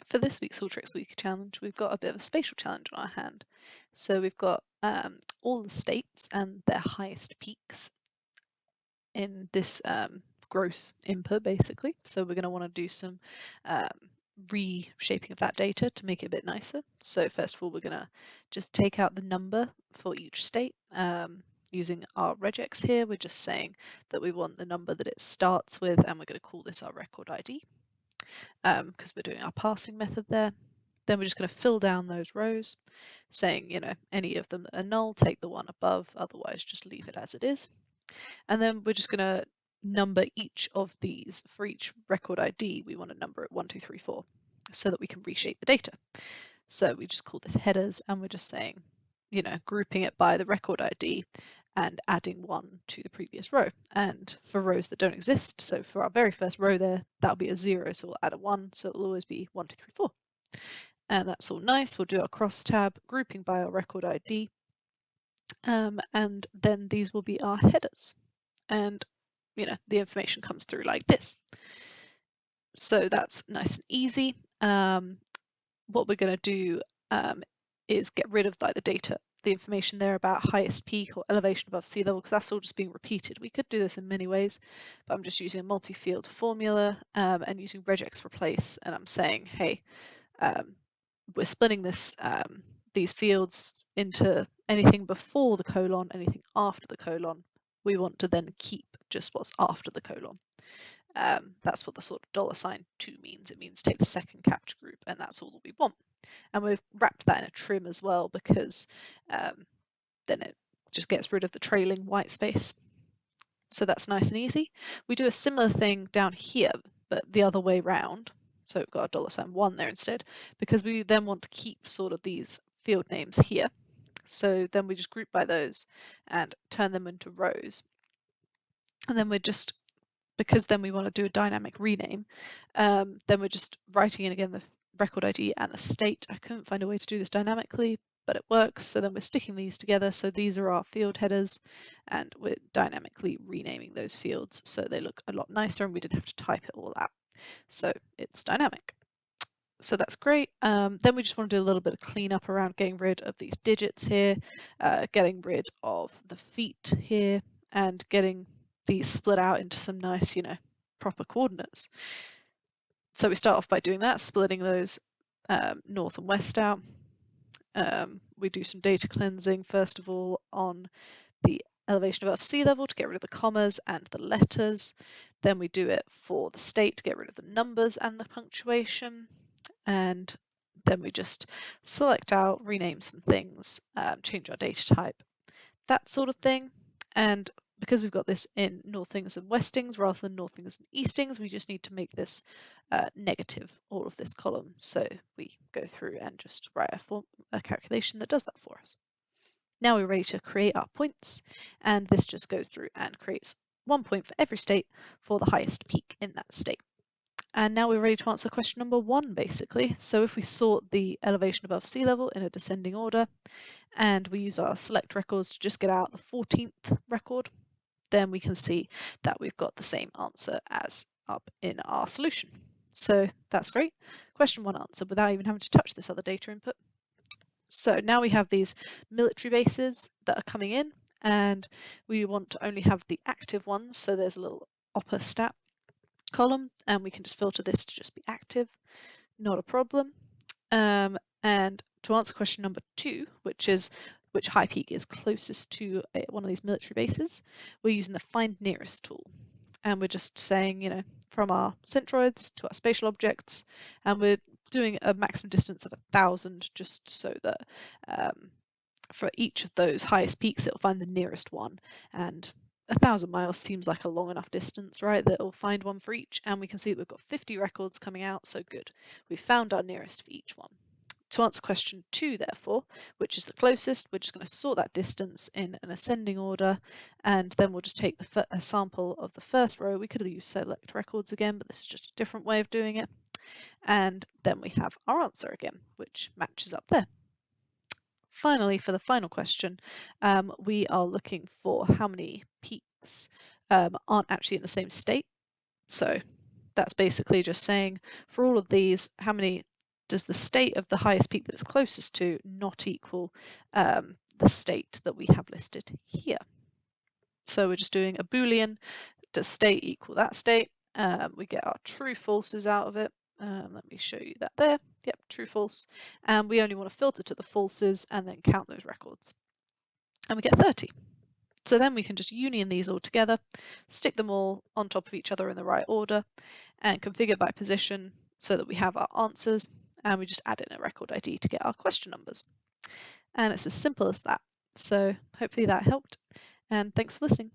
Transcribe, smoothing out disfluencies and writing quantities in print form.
For this week's Alteryx Weekly Challenge, we've got a bit of a spatial challenge on our hand. So we've got all the states and their highest peaks in this gross input, basically. So we're going to want to do some reshaping of that data to make it a bit nicer. So first of all, we're going to just take out the number for each state. Using our regex here, we're just saying that we want the number that it starts with, and we're going to call this our record ID. Because we're doing our parsing method there. Then we're just going to fill down those rows, saying, any of them that are null, take the one above, otherwise just leave it as it is. And then we're just going to number each of these. For each record ID, we want to number it 1, 2, 3, 4, so that we can reshape the data. So we just call this headers, and we're just saying, grouping it by the record ID and adding 1 to the previous row. And for rows that don't exist, so for our very first row there, that'll be a 0, so we'll add a 1, so it'll always be 1, 2, 3, 4. And that's all nice. We'll do our cross tab, grouping by our record ID, and then these will be our headers. And the information comes through like this. So that's nice and easy. What we're going to do is get rid of the data, the information there about highest peak or elevation above sea level, because that's all just being repeated. We could do this in many ways, but I'm just using a multi-field formula and using regex replace, and I'm saying, hey, we're splitting these fields into anything before the colon, anything after the colon. We want to then keep just what's after the colon. That's what the sort of $2 means. It means take the second capture group, and that's all that we want. And we've wrapped that in a trim as well, because then it just gets rid of the trailing white space. So that's nice and easy. We do a similar thing down here, but the other way round. So we've got a $1 there instead, because we then want to keep sort of these field names here. So then we just group by those and turn them into rows. And then we're just, because then we want to do a dynamic rename, then we're just writing in again the record ID and the state. I couldn't find a way to do this dynamically, but it works. So then we're sticking these together. So these are our field headers, and we're dynamically renaming those fields so they look a lot nicer, and we didn't have to type it all out. So it's dynamic. So that's great. Then we just want to do a little bit of cleanup around getting rid of these digits here, getting rid of the feet here, and getting these split out into some nice, proper coordinates. So we start off by doing that, splitting those north and west out. We do some data cleansing, first of all, on the elevation above sea level to get rid of the commas and the letters. Then we do it for the state to get rid of the numbers and the punctuation. And then we just select out, rename some things, change our data type, that sort of thing. And because we've got this in northings and westings rather than northings and eastings, we just need to make this negative, all of this column. So we go through and just write a calculation that does that for us. Now we're ready to create our points, and this just goes through and creates 1 point for every state for the highest peak in that state. And now we're ready to answer question number 1, basically. So if we sort the elevation above sea level in a descending order, and we use our select records to just get out the 14th record, then we can see that we've got the same answer as up in our solution. So that's great. Question 1 answered without even having to touch this other data input. So now we have these military bases that are coming in, and we want to only have the active ones. So there's a little opper stat column, and we can just filter this to just be active, not a problem. And to answer question number 2, which is which high peak is closest to one of these military bases, we're using the find nearest tool, and we're just saying, from our centroids to our spatial objects, and we're doing a maximum distance of 1,000, just so that for each of those highest peaks it'll find the nearest one, and 1,000 miles seems like a long enough distance, right, that it'll find one for each. And we can see that we've got 50 records coming out, so good. We've found our nearest for each one. To answer question 2, therefore, which is the closest, we're just going to sort that distance in an ascending order, and then we'll just take a sample of the first row. We could have used select records again, but this is just a different way of doing it. And then we have our answer again, which matches up there. Finally, for the final question, we are looking for how many peaks aren't actually in the same state. So that's basically just saying for all of these, how many does the state of the highest peak that it's closest to not equal the state that we have listed here? So we're just doing a Boolean. Does state equal that state? We get our true falses out of it. Let me show you that there. Yep, true false. And we only want to filter to the falses and then count those records. And we get 30. So then we can just union these all together, stick them all on top of each other in the right order, and configure by position so that we have our answers, and we just add in a record ID to get our question numbers. And it's as simple as that. So hopefully that helped, and thanks for listening.